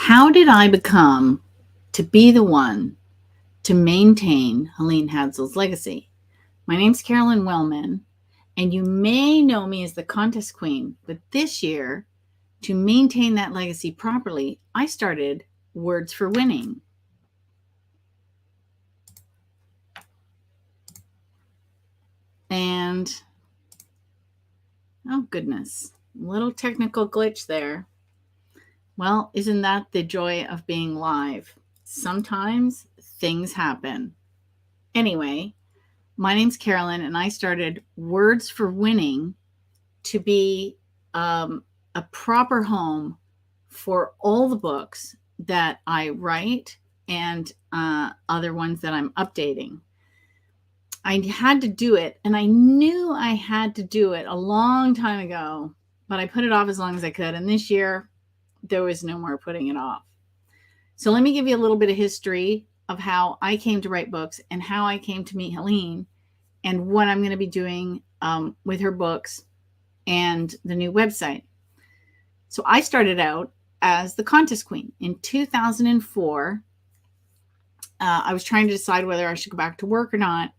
How did I become to be the one to maintain Helene Hadsell's legacy? My name's Carolyn Wellman, and you may know me as the contest queen, but this year, to maintain that legacy properly, I started Words for Winning. And, oh goodness, little technical glitch there. Well, isn't that the joy of being live? Sometimes things happen. Anyway, my name's Carolyn, and I started Words for Winning to be a proper home for all the books that I write and other ones that I'm updating. I had to do it, and I knew I had to do it a long time ago, but I put it off as long as I could. And this year, there was no more putting it off. So let me give you a little bit of history of how I came to write books and how I came to meet Helene and what I'm going to be doing with her books and the new website. So I started out as the contest queen. In 2004, I was trying to decide whether I should go back to work or not.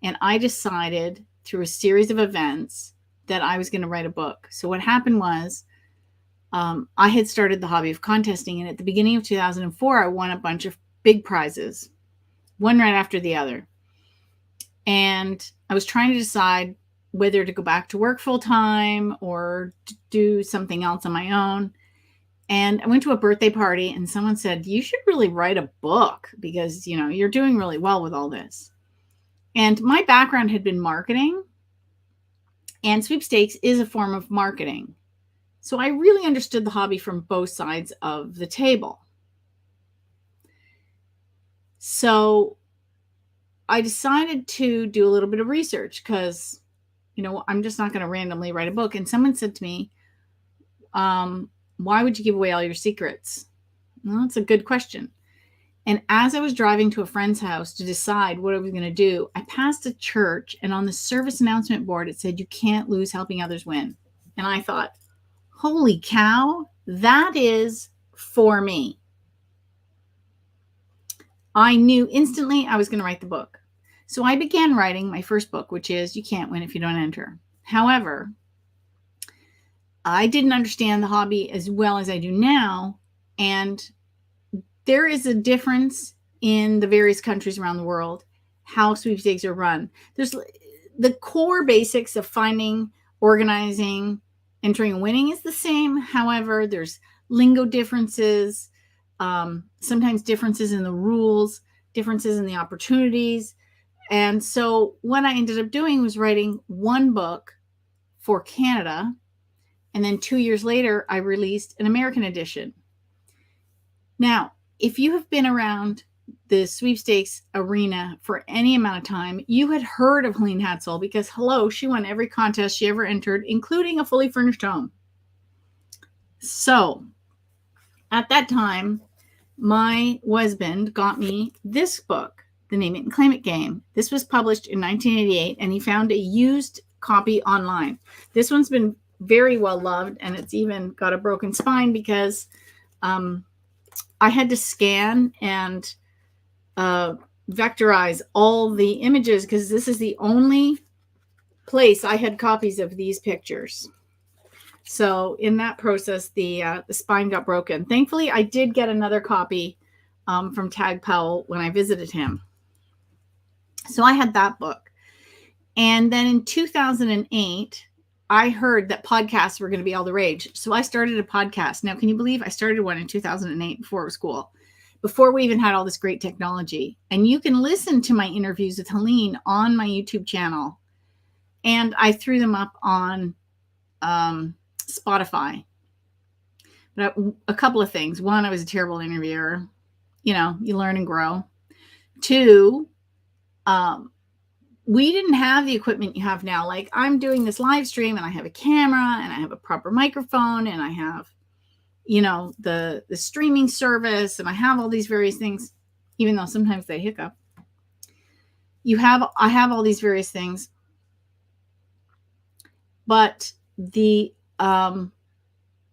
And I decided through a series of events that I was going to write a book. So what happened was I had started the hobby of contesting. And at the beginning of 2004, I won a bunch of big prizes, one right after the other. And I was trying to decide whether to go back to work full time or to do something else on my own. And I went to a birthday party and someone said, you should really write a book because, you know, you're doing really well with all this. And my background had been marketing, and sweepstakes is a form of marketing. So I really understood the hobby from both sides of the table. So I decided to do a little bit of research because, you know, I'm just not going to randomly write a book. And someone said to me, why would you give away all your secrets? Well, that's a good question. And as I was driving to a friend's house to decide what I was going to do, I passed a church, and on the service announcement board, it said, you can't lose helping others win. And I thought, holy cow, that is for me. I knew instantly I was going to write the book. So I began writing my first book, which is You Can't Win If You Don't Enter. However, I didn't understand the hobby as well as I do now. And there is a difference in the various countries around the world, how sweepstakes are run. There's the core basics of finding, organizing, entering and winning is the same. However, there's lingo differences, sometimes differences in the rules, differences in the opportunities. And so what I ended up doing was writing one book for Canada. And then 2 years later, I released an American edition. Now, if you have been around the sweepstakes arena for any amount of time, you had heard of Helene Hadsell because, hello, she won every contest she ever entered, including a fully furnished home. So at that time, my husband got me this book, The Name It and Claim It Game. This was published in 1988, and he found a used copy online. This one's been very well loved, and it's even got a broken spine because I had to scan and vectorize all the images because this is the only place I had copies of these pictures. So in that process, the spine got broken. Thankfully, I did get another copy from Tag Powell when I visited him. So I had that book. And then in 2008, I heard that podcasts were going to be all the rage. So I started a podcast. Now, can you believe I started one in 2008 before it was cool, before we even had all this great technology? And you can listen to my interviews with Helene on my YouTube channel. And I threw them up on Spotify. But a couple of things. One, I was a terrible interviewer. You know, you learn and grow. Two, we didn't have the equipment you have now. Like I'm doing this live stream and I have a camera and I have a proper microphone and I have, you know, the streaming service and I have all these various things, even though sometimes they hiccup. I have all these various things. But the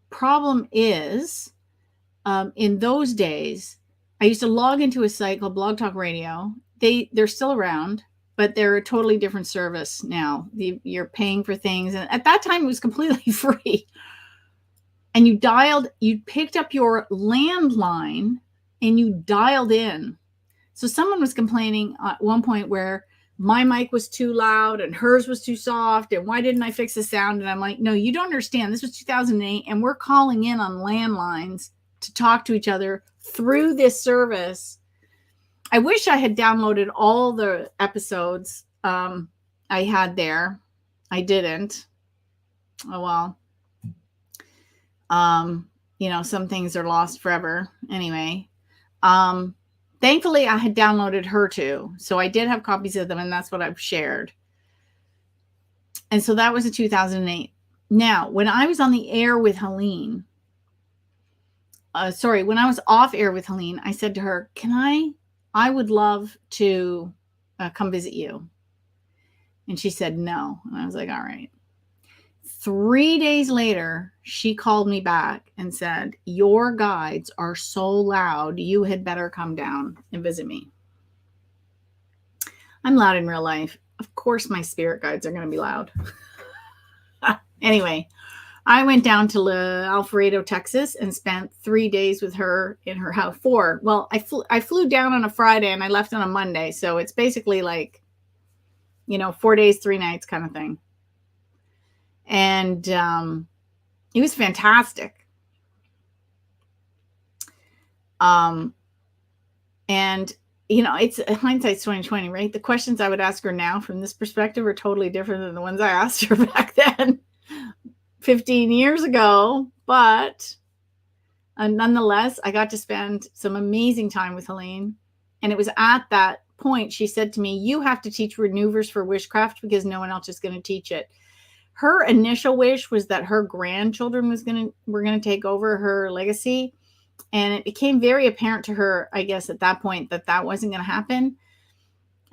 problem is in those days, I used to log into a site called Blog Talk Radio. They're still around, but they're a totally different service now. You're paying for things. And at that time, it was completely free. And you picked up your landline and you dialed in. So someone was complaining at one point where my mic was too loud and hers was too soft. And why didn't I fix the sound? And I'm like, no, you don't understand. This was 2008 and we're calling in on landlines to talk to each other through this service. I wish I had downloaded all the episodes I had there. I didn't. Oh, well. Some things are lost forever. Anyway, thankfully I had downloaded her too. So I did have copies of them and that's what I've shared. And so that was in 2008. Now, when I was on the air with Helene, when I was off air with Helene, I said to her, I would love to come visit you. And she said no. And I was like, all right. 3 days later, she called me back and said, your guides are so loud, you had better come down and visit me. I'm loud in real life. Of course, my spirit guides are going to be loud. Anyway, I went down to Alpharetta, Texas and spent 3 days with her in her house. 4. Well, I flew down on a Friday and I left on a Monday. So it's basically like, 4 days, 3 nights kind of thing. And it was fantastic. And it's hindsight's 2020, right? The questions I would ask her now from this perspective are totally different than the ones I asked her back then 15 years ago. But nonetheless, I got to spend some amazing time with Helene. And it was at that point she said to me, you have to teach maneuvers for witchcraft because no one else is going to teach it. Her initial wish was that her grandchildren were going to take over her legacy. And it became very apparent to her, I guess, at that point that wasn't going to happen.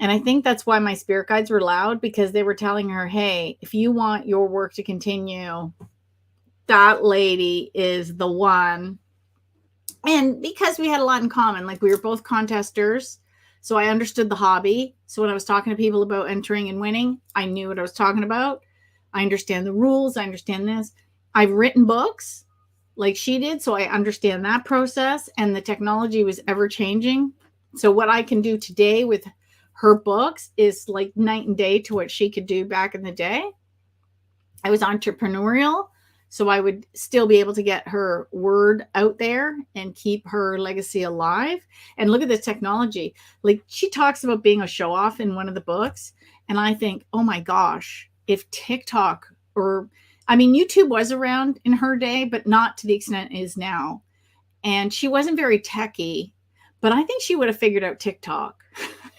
And I think that's why my spirit guides were loud, because they were telling her, hey, if you want your work to continue, that lady is the one. And because we had a lot in common, like we were both contesters. So I understood the hobby. So when I was talking to people about entering and winning, I knew what I was talking about. I understand the rules. I understand this. I've written books like she did. So I understand that process, and the technology was ever changing. So what I can do today with her books is like night and day to what she could do back in the day. I was entrepreneurial, so I would still be able to get her word out there and keep her legacy alive. And look at this technology. Like she talks about being a show off in one of the books. And I think, oh my gosh, if TikTok YouTube was around in her day, but not to the extent it is now. And she wasn't very techie, but I think she would have figured out TikTok.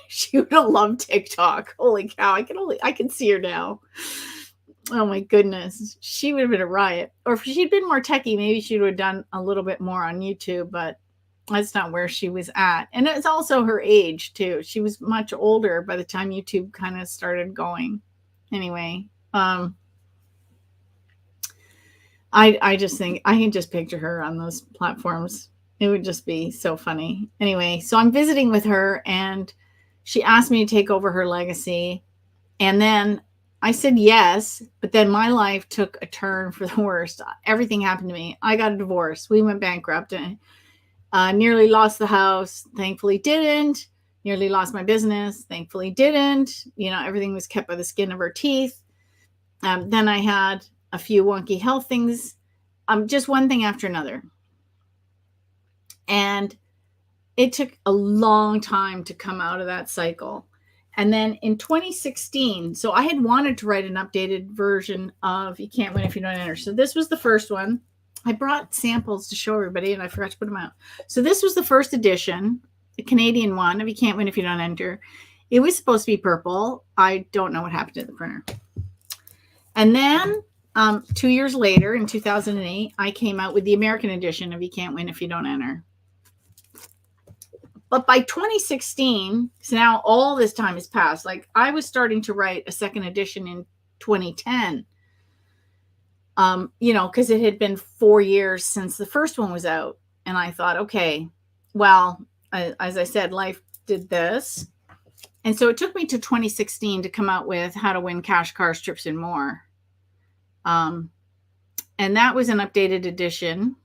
She would have loved TikTok. Holy cow. I can see her now. Oh my goodness. She would have been a riot. Or if she'd been more techie, maybe she would have done a little bit more on YouTube, but that's not where she was at. And it's also her age too. She was much older by the time YouTube kind of started going. Anyway, I just think I can just picture her on those platforms. It would just be so funny. Anyway, so I'm visiting with her and she asked me to take over her legacy. And then I said yes, but then my life took a turn for the worst. Everything happened to me. I got a divorce. We went bankrupt and nearly lost the house. Thankfully didn't. Nearly lost my business. Thankfully didn't. Everything was kept by the skin of our teeth. Then I had a few wonky health things, just one thing after another. And it took a long time to come out of that cycle. And then in 2016, so I had wanted to write an updated version of You Can't Win If You Don't Enter. So this was the first one. I brought samples to show everybody and I forgot to put them out. So this was the first edition, the Canadian one of You Can't Win If You Don't Enter. It was supposed to be purple. I don't know what happened to the printer. And then 2 years later, in 2008, I came out with the American edition of You Can't Win If You Don't Enter. But by 2016, so now all this time has passed. Like I was starting to write a second edition in 2010, because it had been 4 years since the first one was out. And I thought, okay, well, as I said, life did this. And so it took me to 2016 to come out with How to Win Cash, Cars, Trips, and More. And that was an updated edition.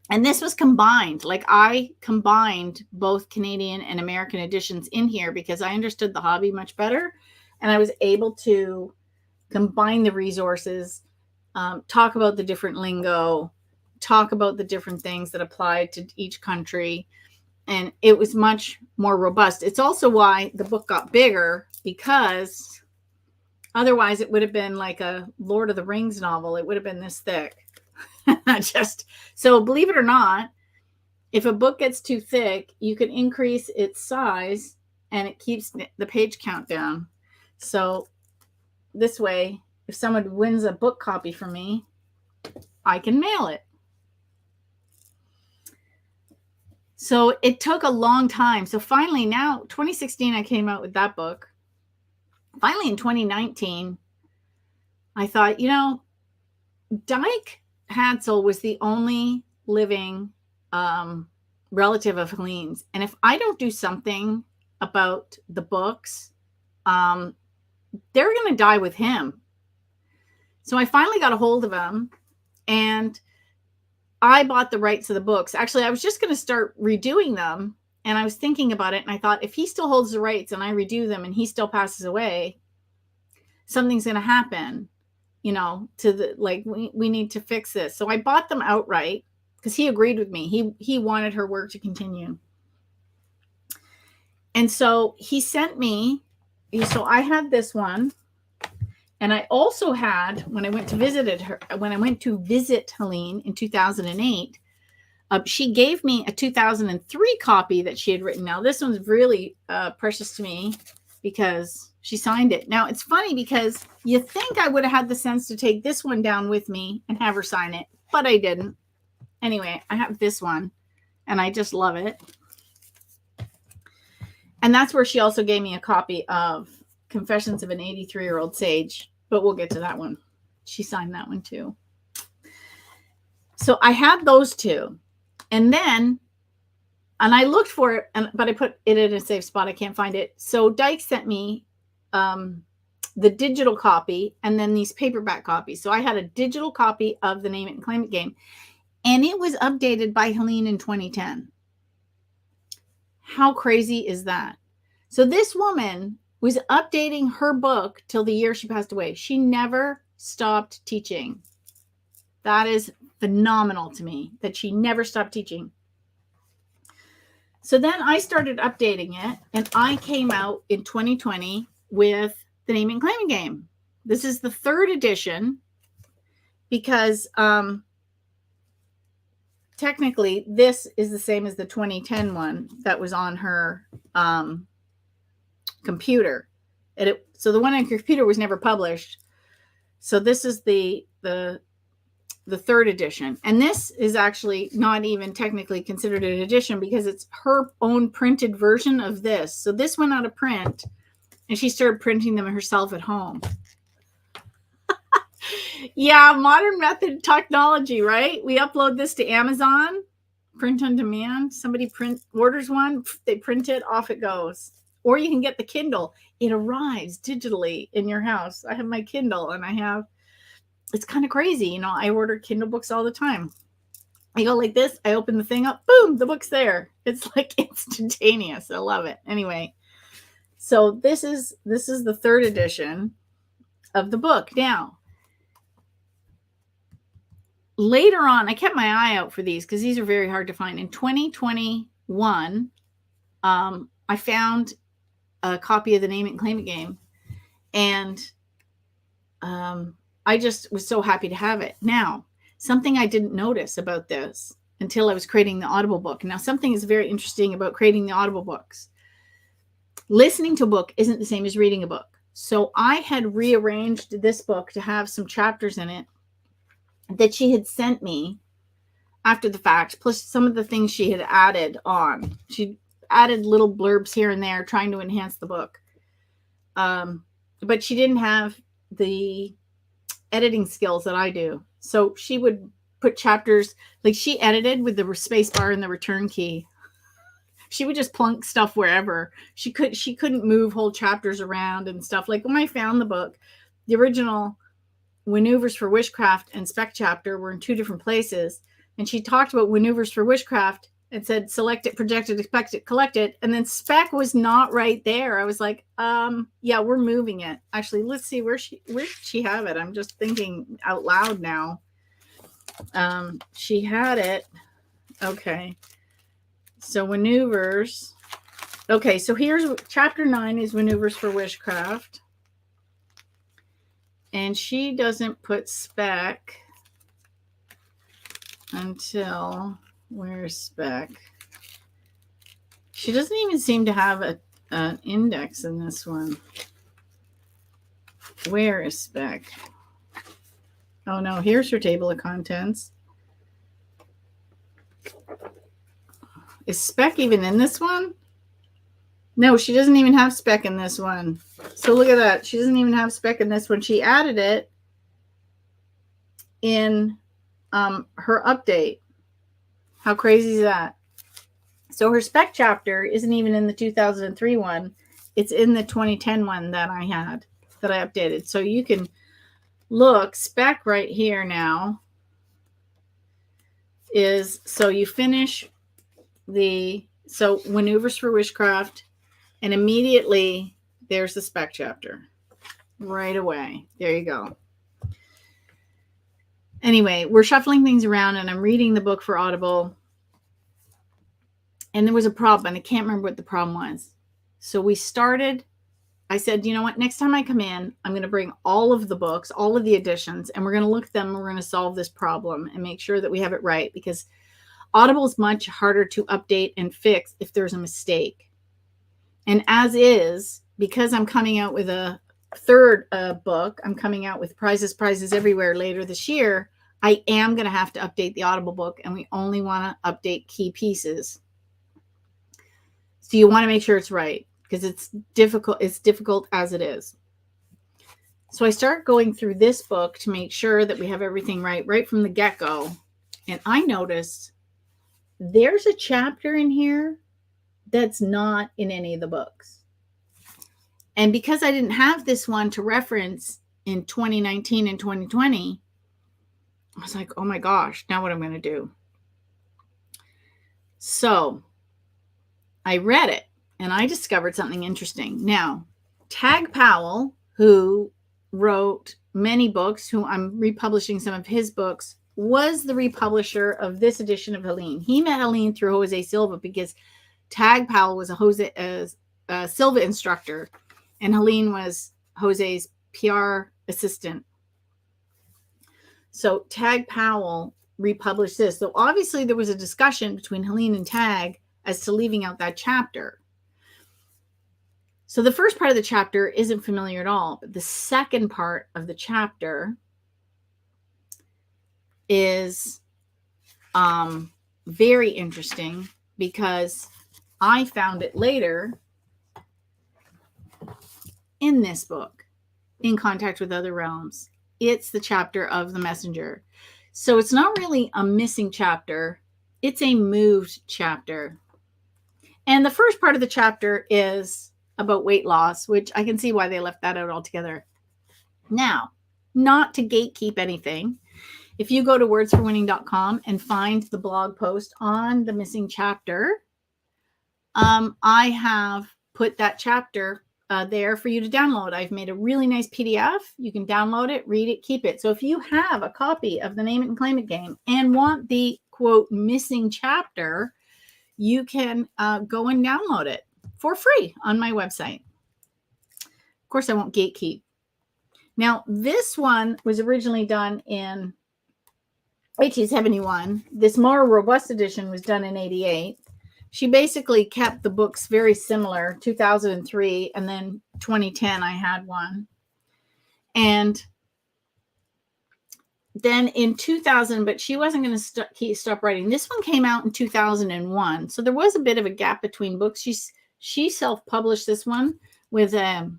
And this was combined. Like, I combined both Canadian and American editions in here because I understood the hobby much better. And I was able to combine the resources, talk about the different lingo, talk about the different things that applied to each country. And it was much more robust. It's also why the book got bigger, because otherwise it would have been like a Lord of the Rings novel. It would have been this thick. So believe it or not, if a book gets too thick, you can increase its size and it keeps the page count down. So this way, if someone wins a book copy from me, I can mail it. So it took a long time. So finally now, 2016, I came out with that book. Finally in 2019, I thought, Dyke Hadsell was the only living relative of Helene's. And if I don't do something about the books, they're going to die with him. So I finally got a hold of him and I bought the rights of the books. Actually, I was just going to start redoing them. And I was thinking about it. And I thought, if he still holds the rights and I redo them and he still passes away, something's going to happen, we need to fix this. So I bought them outright because he agreed with me. He wanted her work to continue. And so he sent me, so I had this one. And I also had, when I went to visit Helene in 2008, she gave me a 2003 copy that she had written. Now, this one's really precious to me because she signed it. Now, it's funny because you think I would have had the sense to take this one down with me and have her sign it, but I didn't. Anyway, I have this one, and I just love it. And that's where she also gave me a copy of Confessions of an 83-Year-Old Sage, but we'll get to that one. She signed that one too. So I had those two. And then, and I looked for it, but I put it in a safe spot. I can't find it. So Dyke sent me the digital copy and then these paperback copies. So I had a digital copy of the Name It and Claim It game, and it was updated by Helene in 2010. How crazy is that? So this woman was updating her book till the year she passed away. She never stopped teaching. That is phenomenal to me, that she never stopped teaching. So then I started updating it, and I came out in 2020 with the Name and Claim It game. This is the 3rd edition because technically this is the same as the 2010 one that was on her computer. So the one on your computer was never published. So this is the 3rd edition. And this is actually not even technically considered an edition because it's her own printed version of this. So this went out of print and she started printing them herself at home. Yeah, modern method technology, right? We upload this to Amazon, print on demand. Somebody orders one, they print it, off it goes. Or you can get the Kindle. It arrives digitally in your house. I have my Kindle and it's kind of crazy. I order Kindle books all the time. I go like this, I open the thing up, boom, the book's there. It's like instantaneous. I love it. Anyway, so this is the 3rd edition of the book. Now, later on, I kept my eye out for these because these are very hard to find. In 2021, I found a copy of the Name It and Claim It game, and I just was so happy to have it. Now, something I didn't notice about this until I was creating the Audible book. Now, something is very interesting about creating the Audible books. Listening to a book isn't the same as reading a book. So I had rearranged this book to have some chapters in it that she had sent me after the fact, plus some of the things she had added on. She added little blurbs here and there, trying to enhance the book. But she didn't have the editing skills that I do. So she would put chapters, like she edited with the space bar and the return key. She would just plunk stuff wherever. She couldn't move whole chapters around and stuff. Like when I found the book, the original Maneuvers for Witchcraft and Spec chapter were in two different places. And she talked about Maneuvers for Witchcraft and said, select it, project it, expect it, collect it. And then Spec was not right there. I was like, yeah, we're moving it. Actually, let's see where did she have it? I'm just thinking out loud now. She had it. Okay. So Maneuvers. Okay, so here's chapter 9 is Maneuvers for Witchcraft. And she doesn't put Spec until, where's Spec? She doesn't even seem to have an index in this one. Where is Spec? Oh no, here's her table of contents. Is Spec even in this one? No, she doesn't even have Spec in this one. So look at that. She doesn't even have Spec in this one. She added it in her update. How crazy is that? So her Spec chapter isn't even in the 2003 one. It's in the 2010 one that I had, that I updated. So you can look, Spec right here now is, so you finish so Maneuvers for Witchcraft, and immediately there's the Spec chapter right away. There you go. Anyway, we're shuffling things around and I'm reading the book for Audible. And there was a problem. And I can't remember what the problem was. So we started, I said, you know what? Next time I come in, I'm going to bring all of the books, all of the editions, and we're going to look at them. And we're going to solve this problem and make sure that we have it right, because Audible is much harder to update and fix if there's a mistake. And as is, because I'm coming out with a third book, I'm coming out with Prizes Everywhere later this year, I am going to have to update the Audible book, and we only want to update key pieces. So you want to make sure it's right, because it's difficult as it is. So I start going through this book to make sure that we have everything right from the get-go. And I noticed there's a chapter in here that's not in any of the books. And because I didn't have this one to reference in 2019 and 2020, I was like, oh my gosh, now what am I going to do? So I read it and I discovered something interesting. Now, Tag Powell, who wrote many books, who I'm republishing some of his books, was the republisher of this edition of Helene. He met Helene through Jose Silva, because Tag Powell was a Silva instructor, and Helene was Jose's PR assistant. So Tag Powell republished this. So obviously there was a discussion between Helene and Tag as to leaving out that chapter. So the first part of the chapter isn't familiar at all, but the second part of the chapter is very interesting, because I found it later in this book, In Contact with Other Realms. It's the chapter of the messenger. So it's not really a missing chapter. It's a moved chapter. And the first part of the chapter is about weight loss, which I can see why they left that out altogether. Now, not to gatekeep anything, if you go to wordsforwinning.com and find the blog post on the missing chapter, I have put that chapter there for you to download. I've made a really nice PDF. You can download it, read it, keep it. So if you have a copy of the Name It and Claim It game and want the, quote, missing chapter, you can go and download it for free on my website. Of course, I won't gatekeep. Now, this one was originally done in 1871. This more robust edition was done in 88. She basically kept the books very similar, 2003, and then 2010 I had one. And then in 2000, but she wasn't going to stop writing. This one came out in 2001. So there was a bit of a gap between books. She self-published this one with a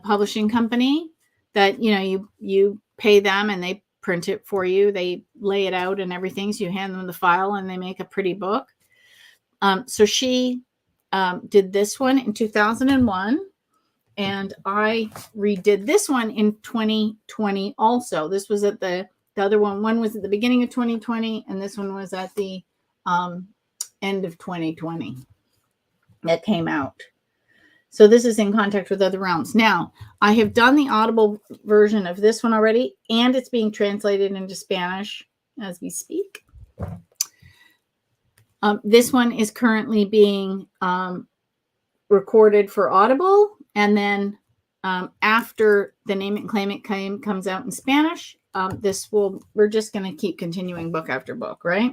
publishing company that, you know, you pay them and they print it for you. They lay it out and everything. So you hand them the file and they make a pretty book. So she did this one in 2001. And I redid this one in 2020 also. This was at the other one. One was at the beginning of 2020, and this one was at the end of 2020 that came out. So this is In Contact with Other Realms. Now, I have done the Audible version of this one already, and it's being translated into Spanish as we speak. This one is currently being recorded for Audible, and then after the Name It and Claim It comes out in Spanish, we're just going to keep continuing book after book, right?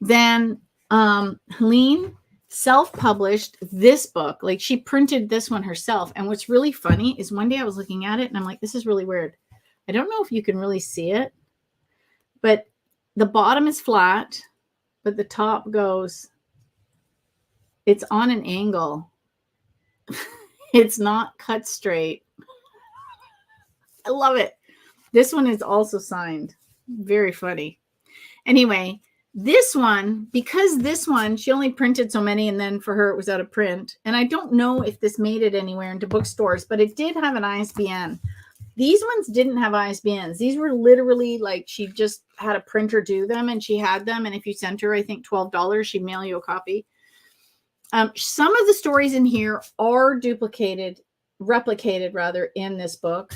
Then Helene self-published this book. Like, she printed this one herself. And what's really funny is one day I was looking at it and I'm like, this is really weird. I don't know if you can really see it, but the bottom is flat, but the top goes, it's on an angle. It's not cut straight. I love it. This one is also signed. Very funny. Anyway, this one, because this one, she only printed so many, and then for her it was out of print. And I don't know if this made it anywhere into bookstores, but it did have an ISBN. These ones didn't have ISBNs. These were literally like, she just had a printer do them, and she had them. And if you sent her, I think $12, she'd mail you a copy. Some of the stories in here are replicated rather, in this book.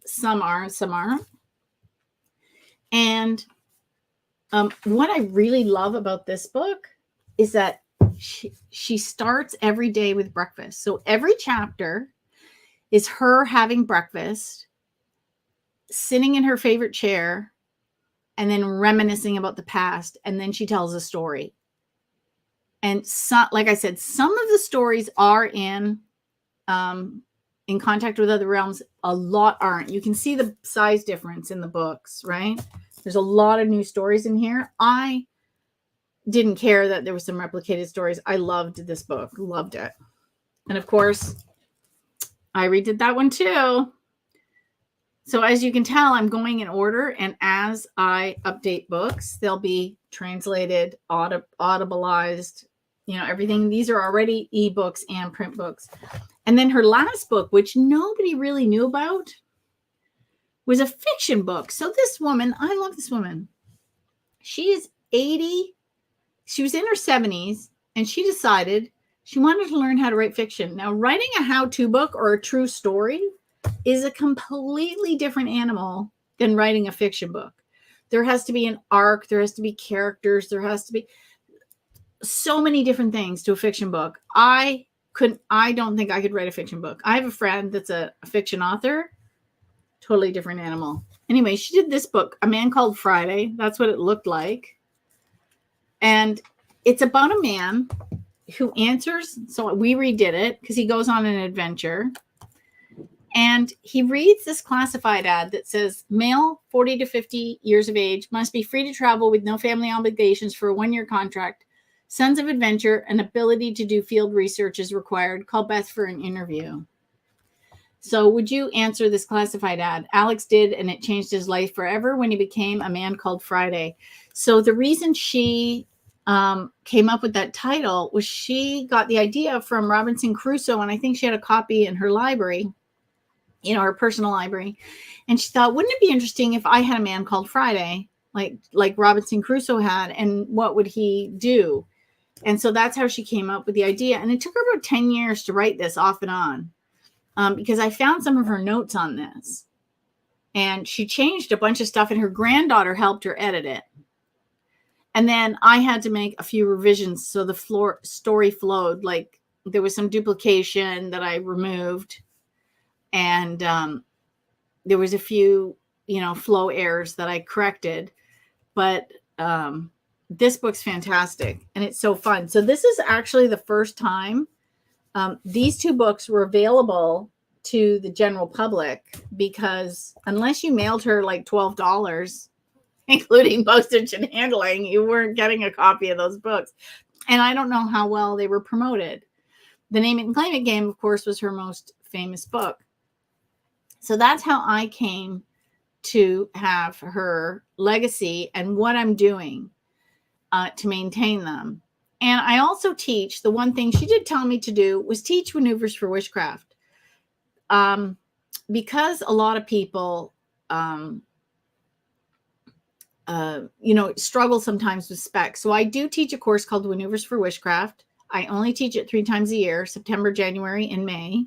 Some are, some aren't. And what I really love about this book is that she starts every day with breakfast. So every chapter is her having breakfast, sitting in her favorite chair, and then reminiscing about the past. And then she tells a story. And like I said, some of the stories are in Contact with Other Realms. A lot aren't. You can see the size difference in the books, right? There's a lot of new stories in here. I didn't care that there were some replicated stories. I loved this book. Loved it. And of course, I redid that one too. So as you can tell, I'm going in order. And as I update books, they'll be translated, audibleized, everything. These are already ebooks and print books. And then her last book, which nobody really knew about, was a fiction book. So this woman, I love this woman. She is 80. She was in her 70s, and she decided she wanted to learn how to write fiction. Now, writing a how-to book or a true story is a completely different animal than writing a fiction book. There has to be an arc. There has to be characters. There has to be so many different things to a fiction book. I don't think I could write a fiction book. I have a friend that's a fiction author. Totally different animal. Anyway, she did this book, A Man Called Friday. That's what it looked like. And it's about a man who answers. So we redid it because he goes on an adventure. And he reads this classified ad that says, male 40 to 50 years of age must be free to travel with no family obligations for a 1-year contract. Sons of adventure and ability to do field research is required. Call Beth for an interview. So would you answer this classified ad? Alex did, and it changed his life forever when he became A Man Called Friday. So the reason she came up with that title was she got the idea from Robinson Crusoe, and I think she had a copy in her library, her personal library. And she thought, wouldn't it be interesting if I had a man called Friday, like Robinson Crusoe had, and what would he do? And so that's how she came up with the idea. And it took her about 10 years to write this off and on, because I found some of her notes on this. And she changed a bunch of stuff, and her granddaughter helped her edit it. And then I had to make a few revisions so the story flowed. Like, there was some duplication that I removed. And there was a few, flow errors that I corrected. But this book's fantastic, and it's so fun. So this is actually the first time these two books were available to the general public, because unless you mailed her like $12, including postage and handling, you weren't getting a copy of those books. And I don't know how well they were promoted. The Name It and Claim It game, of course, was her most famous book. So that's how I came to have her legacy and what I'm doing to maintain them. And I also teach, the one thing she did tell me to do was teach maneuvers for witchcraft. Because a lot of people, struggle sometimes with specs. So I do teach a course called Maneuvers for Witchcraft. I only teach it 3 times a year, September, January, and May.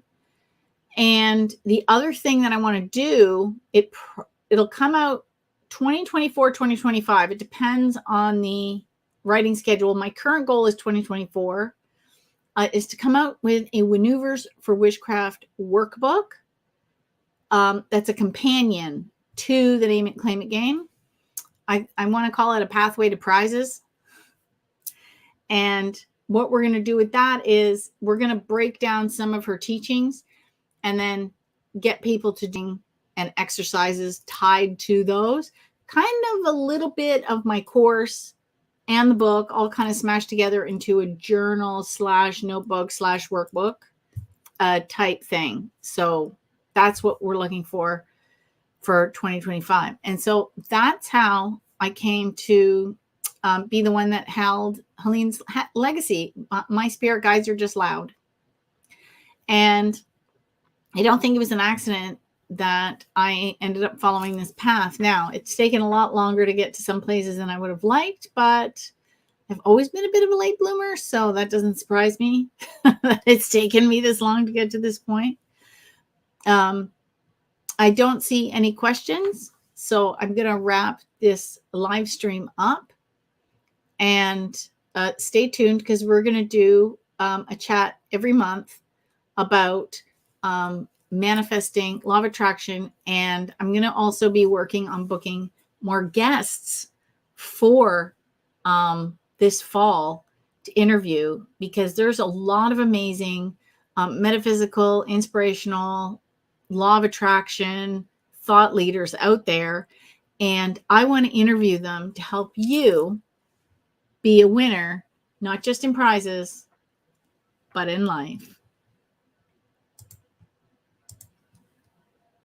And the other thing that I want to do, it'll come out 2024, 2025. It depends on the writing schedule. My current goal is 2024, is to come out with a Maneuvers for Witchcraft workbook. That's a companion to the Name It, Claim It game. I want to call it a pathway to prizes. And what we're going to do with that is we're going to break down some of her teachings and then get people to do and exercises tied to those. Kind of a little bit of my course and the book all kind of smashed together into a journal / notebook / workbook type thing. So that's what we're looking for 2025. And so that's how I came to be the one that held Helene's legacy. My spirit guides are just loud. And I don't think it was an accident that I ended up following this path. Now, it's taken a lot longer to get to some places than I would have liked, but I've always been a bit of a late bloomer, so that doesn't surprise me that it's taken me this long to get to this point. I don't see any questions, so I'm going to wrap this live stream up. And stay tuned because we're going to do a chat every month about manifesting, law of attraction. And I'm going to also be working on booking more guests for this fall to interview, because there's a lot of amazing metaphysical, inspirational, law of attraction thought leaders out there. And I want to interview them to help you be a winner, not just in prizes, but in life.